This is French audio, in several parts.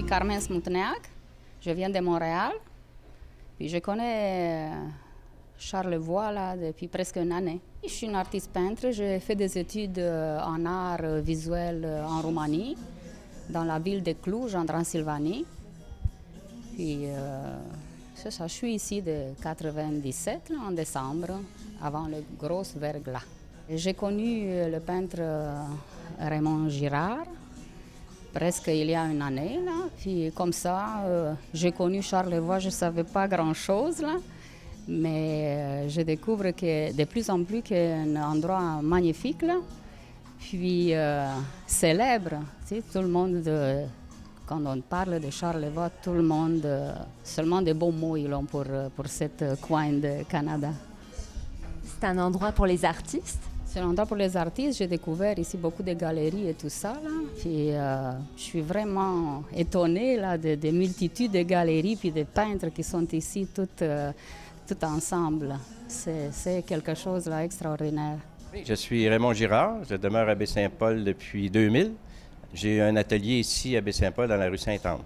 Carmen Smutneac, je viens de Montréal, puis je connais Charlevoix là, depuis presque une année. Je suis une artiste peintre, j'ai fait des études en art visuel en Roumanie, dans la ville de Cluj, en Transylvanie. Puis c'est ça, je suis ici de 97, là, en décembre, avant le gros verglas. J'ai connu le peintre Raymond Girard, presque il y a une année, là. Puis comme ça, j'ai connu Charlevoix, je ne savais pas grand-chose, là. Mais je découvre que de plus en plus c'est un endroit magnifique, là. Puis célèbre. Tu sais, tout le monde, quand on parle de Charlevoix, tout le monde, seulement des beaux mots ils ont pour cette coin de Canada. C'est un endroit pour les artistes? C'est un endroit pour les artistes. J'ai découvert ici beaucoup de galeries et tout ça, là. Puis je suis vraiment étonnée là, des multitudes de galeries puis de peintres qui sont ici tout ensemble. C'est quelque chose là, extraordinaire. Oui, je suis Raymond Girard. Je demeure à Baie-Saint-Paul depuis 2000. J'ai un atelier ici à Baie-Saint-Paul dans la rue Sainte-Anne.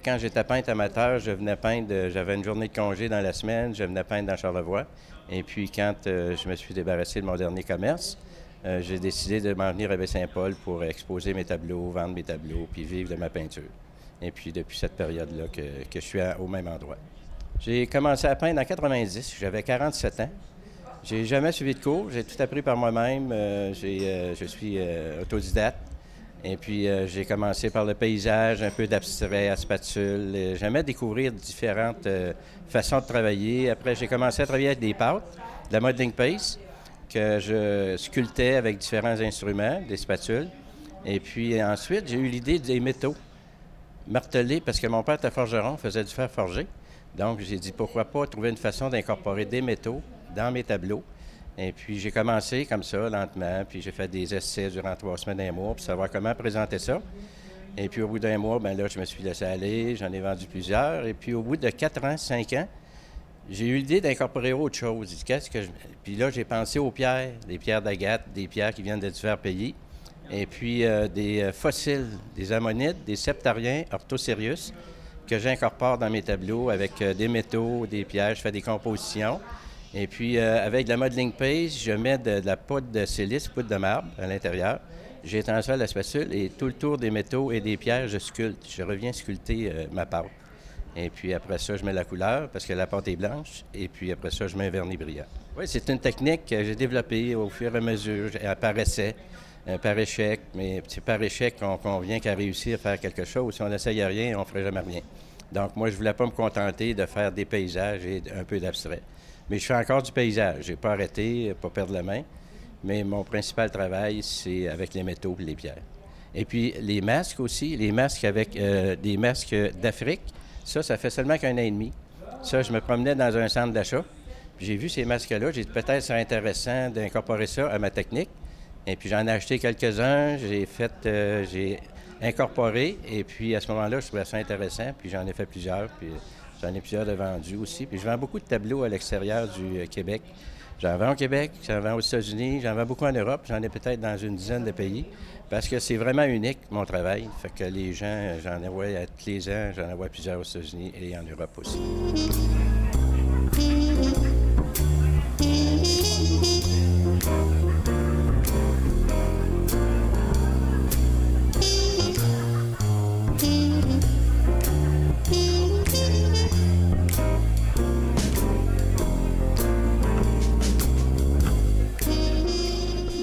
Quand j'étais peintre amateur, je venais peindre, j'avais une journée de congé dans la semaine, je venais peindre dans Charlevoix. Et puis quand je me suis débarrassé de mon dernier commerce, j'ai décidé de m'en venir à Baie-Saint-Paul pour exposer mes tableaux, vendre mes tableaux, puis vivre de ma peinture. Et puis depuis cette période-là que je suis au même endroit. J'ai commencé à peindre en 90, j'avais 47 ans. J'ai jamais suivi de cours, j'ai tout appris par moi-même. Je suis autodidacte. Et puis, j'ai commencé par le paysage, un peu d'abstrait à spatule. J'aimais découvrir différentes façons de travailler. Après, j'ai commencé à travailler avec des pâtes, de la modeling paste, que je sculptais avec différents instruments, des spatules. Et puis ensuite, j'ai eu l'idée des métaux martelés, parce que mon père était forgeron, faisait du fer forgé. Donc, j'ai dit, pourquoi pas trouver une façon d'incorporer des métaux dans mes tableaux. Et puis, j'ai commencé comme ça, lentement, puis j'ai fait des essais durant 3 semaines, un mois, pour savoir comment présenter ça. Et puis, au bout d'un mois, bien là, je me suis laissé aller, j'en ai vendu plusieurs. Et puis, au bout de 4 ans, 5 ans, j'ai eu l'idée d'incorporer autre chose. Puis là, j'ai pensé aux pierres, des pierres d'agate, des pierres qui viennent de divers pays. Et puis, des fossiles, des ammonites, des septariens, orthocérius, que j'incorpore dans mes tableaux avec des métaux, des pierres, je fais des compositions. Et puis, avec de la modeling paste, je mets de la poudre de silice, poudre de marbre à l'intérieur. J'étends ça à la spatule et tout le tour des métaux et des pierres, je sculpte. Je reviens sculpter ma pâte. Et puis après ça, je mets la couleur parce que la pâte est blanche. Et puis après ça, je mets un vernis brillant. Oui, c'est une technique que j'ai développée au fur et à mesure, par essai, par échec. Mais c'est par échec qu'on vient qu'à réussir à faire quelque chose. Si on n'essaye rien, on ne ferait jamais rien. Donc moi, je ne voulais pas me contenter de faire des paysages et un peu d'abstrait. Mais je fais encore du paysage. Je n'ai pas arrêté, pas perdre la main. Mais mon principal travail, c'est avec les métaux et les pierres. Et puis les masques aussi, les masques avec des masques d'Afrique, ça fait seulement qu'1 an et demi. Ça, je me promenais dans un centre d'achat, puis j'ai vu ces masques-là. J'ai dit peut-être c'est intéressant d'incorporer ça à ma technique. Et puis j'en ai acheté quelques-uns, j'ai incorporé. Et puis à ce moment-là, je trouvais ça intéressant, puis j'en ai fait plusieurs. Puis j'en ai plusieurs de vendus aussi. Puis je vends beaucoup de tableaux à l'extérieur du Québec. J'en vends au Québec, j'en vends aux États-Unis, j'en vends beaucoup en Europe. J'en ai peut-être dans une dizaine de pays. Parce que c'est vraiment unique, mon travail. Fait que les gens, j'en envoie tous les ans, j'en envoie plusieurs aux États-Unis et en Europe aussi.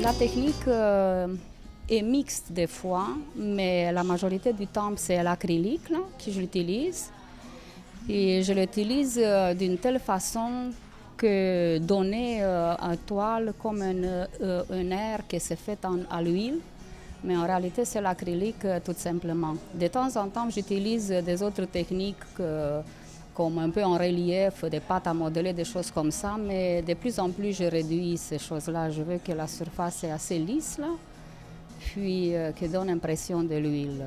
La technique est mixte des fois, mais la majorité du temps, c'est l'acrylique là, que j'utilise. Et je l'utilise d'une telle façon que donner à la toile comme un air qui s'est fait à l'huile, mais en réalité, c'est l'acrylique tout simplement. De temps en temps, j'utilise des autres techniques comme un peu en relief, des pâtes à modeler, des choses comme ça, mais de plus en plus, je réduis ces choses-là. Je veux que la surface est assez lisse, là, puis qui donne l'impression de l'huile.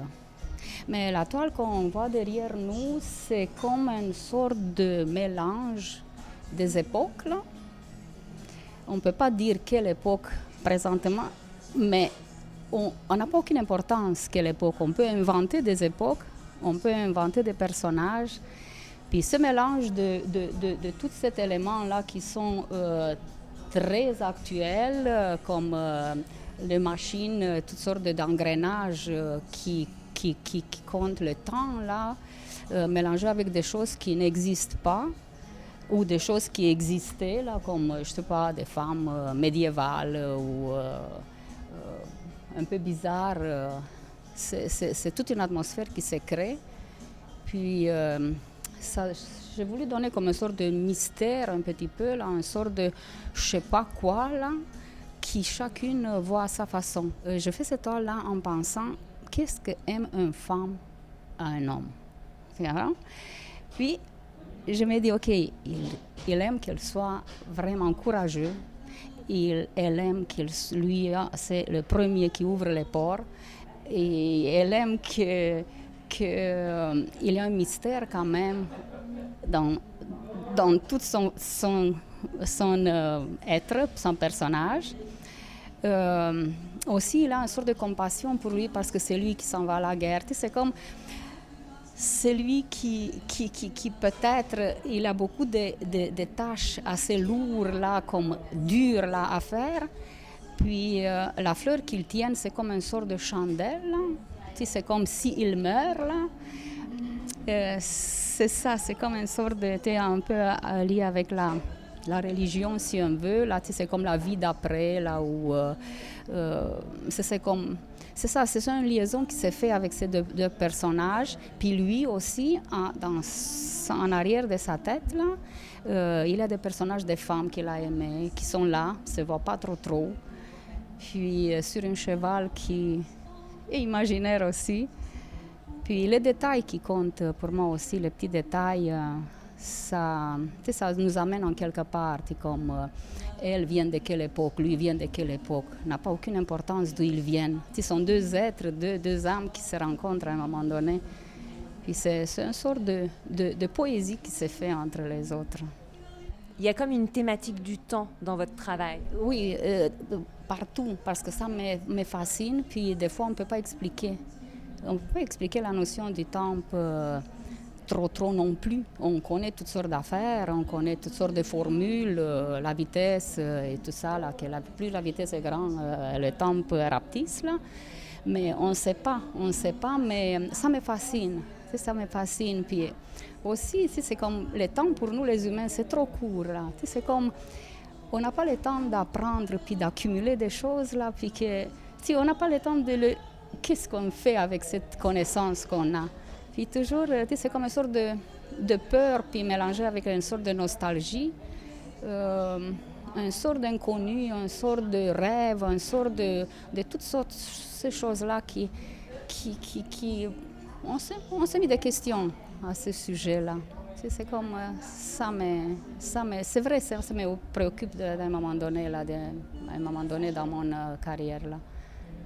Mais la toile qu'on voit derrière nous, c'est comme une sorte de mélange des époques, là. On ne peut pas dire quelle époque présentement, mais on n'a pas aucune importance quelle époque. On peut inventer des époques, On peut inventer des personnages. Puis ce mélange de tous ces éléments-là qui sont très actuels, comme les machines, toutes sortes d'engrenages qui comptent le temps, là, mélangés avec des choses qui n'existent pas, ou des choses qui existaient, là, comme, je sais pas, des femmes médiévales ou un peu bizarres. C'est toute une atmosphère qui se crée. Puis, j'ai voulu donner comme une sorte de mystère un petit peu, là, une sorte de je sais pas quoi, là, qui chacune voit à sa façon. Je fais cette toile-là en pensant, qu'est-ce qu'aime une femme à un homme? Puis, je me dis, OK, il aime qu'elle soit vraiment courageux. Elle aime c'est le premier qui ouvre les portes. Et elle aime qu'il y a un mystère quand même dans tout son être, son personnage. Aussi, il a une sorte de compassion pour lui parce que c'est lui qui s'en va à la guerre. Tu sais, c'est comme... C'est lui qui peut-être, il a beaucoup de tâches assez lourdes, là, comme dures là, à faire. Puis la fleur qu'il tient, c'est comme une sorte de chandelle. Là. Tu sais, c'est comme s'il meurt. Là. C'est ça, c'est comme une sorte de... Tu es un peu lié avec la religion, si on veut. Là, tu sais, c'est comme la vie d'après, là où... C'est ça, c'est une liaison qui s'est faite avec ces deux personnages. Puis lui aussi, en arrière de sa tête, là, il a des personnages de femmes qu'il a aimés, qui sont là, ne se voient pas trop. Puis sur un cheval qui est imaginaire aussi. Puis les détails qui comptent pour moi aussi, les petits détails, ça nous amène en quelque part, comme... Elle vient de quelle époque, lui vient de quelle époque. N'a pas aucune importance d'où ils viennent. Ce sont deux êtres, deux âmes qui se rencontrent à un moment donné. Puis c'est une sorte de poésie qui se fait entre les autres. Il y a comme une thématique du temps dans votre travail. Oui, partout, parce que ça me fascine. Puis des fois, on ne peut pas expliquer. On ne peut pas expliquer la notion du temps trop non plus. On connaît toutes sortes d'affaires, on connaît toutes sortes de formules, la vitesse et tout ça, là, que plus la vitesse est grande, le temps rapetisse, là. Mais on ne sait pas, mais ça me fascine. Ça me fascine. Puis aussi, c'est comme le temps pour nous les humains, c'est trop court, là. C'est comme, on n'a pas le temps d'apprendre puis d'accumuler des choses, là, puis que, on n'a pas le temps qu'est-ce qu'on fait avec cette connaissance qu'on a. Puis toujours, c'est comme une sorte de peur, puis mélangée avec une sorte de nostalgie, une sorte d'inconnu, une sorte de rêve, une sorte de toutes sortes ces choses-là qui on s'est mis des questions à ce sujet-là. C'est comme c'est vrai, ça me préoccupe d'un moment donné, là, à un moment donné dans mon carrière, là.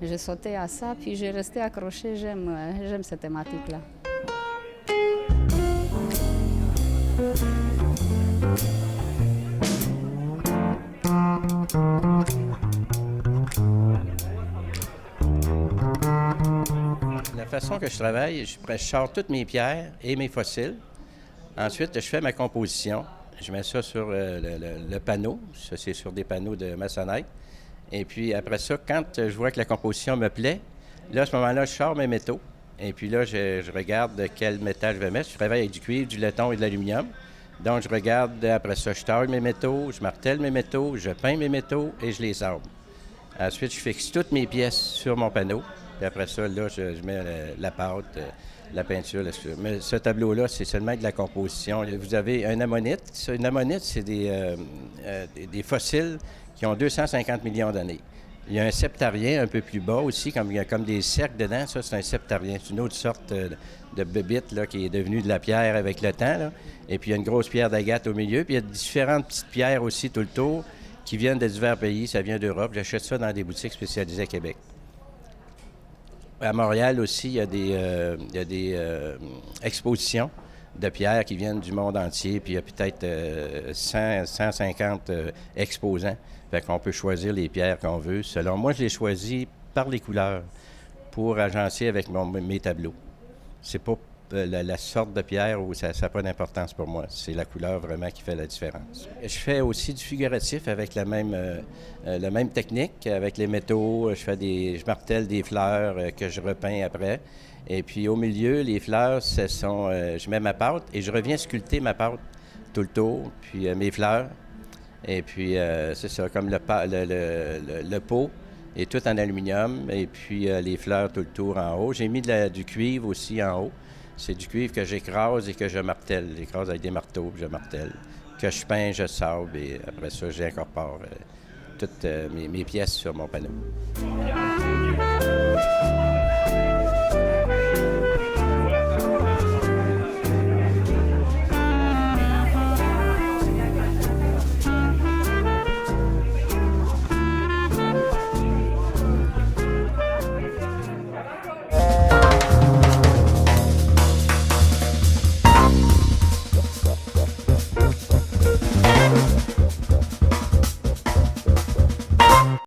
J'ai sauté à ça, puis j'ai resté accrochée. J'aime cette thématique-là. La façon que je travaille, je sors toutes mes pierres et mes fossiles. Ensuite, je fais ma composition. Je mets ça sur le panneau. Ça, c'est sur des panneaux de maçonnette. Et puis après ça, quand je vois que la composition me plaît, là, à ce moment-là, je sors mes métaux. Et puis là, je regarde quel métal je vais mettre. Je travaille avec du cuivre, du laiton et de l'aluminium. Donc, je regarde, après ça, je taille mes métaux, je martèle mes métaux, je peins mes métaux et je les arme. Ensuite, je fixe toutes mes pièces sur mon panneau. Puis après ça, là, je mets la pâte, la peinture. Mais ce tableau-là, c'est seulement de la composition. Vous avez un ammonite. Une ammonite, c'est des fossiles qui ont 250 millions d'années. Il y a un septarien un peu plus bas aussi, il y a comme des cercles dedans. Ça, c'est un septarien. C'est une autre sorte de bébite là, qui est devenue de la pierre avec le temps. Là. Et puis, il y a une grosse pierre d'agate au milieu. Puis, il y a différentes petites pierres aussi tout le tour qui viennent de divers pays. Ça vient d'Europe. J'achète ça dans des boutiques spécialisées à Québec. À Montréal aussi, il y a des expositions de pierres qui viennent du monde entier. Puis, il y a peut-être 150 exposants. Fait qu'on peut choisir les pierres qu'on veut. Selon moi, je les choisis par les couleurs pour agencer avec mes tableaux. C'est pas la sorte de pierre, ou ça n'a pas d'importance pour moi. C'est la couleur vraiment qui fait la différence. Je fais aussi du figuratif avec la même technique, avec les métaux. Je martèle des fleurs que je repeins après. Et puis au milieu, les fleurs, je mets ma pâte et je reviens sculpter ma pâte tout le tour, puis mes fleurs. Et puis c'est ça, comme le pot est tout en aluminium, et puis les fleurs tout le tour en haut. J'ai mis du cuivre aussi en haut. C'est du cuivre que j'écrase et que je martèle. J'écrase avec des marteaux, puis je martèle. Que je peins, je sable, et après ça, j'incorpore toutes mes pièces sur mon panneau.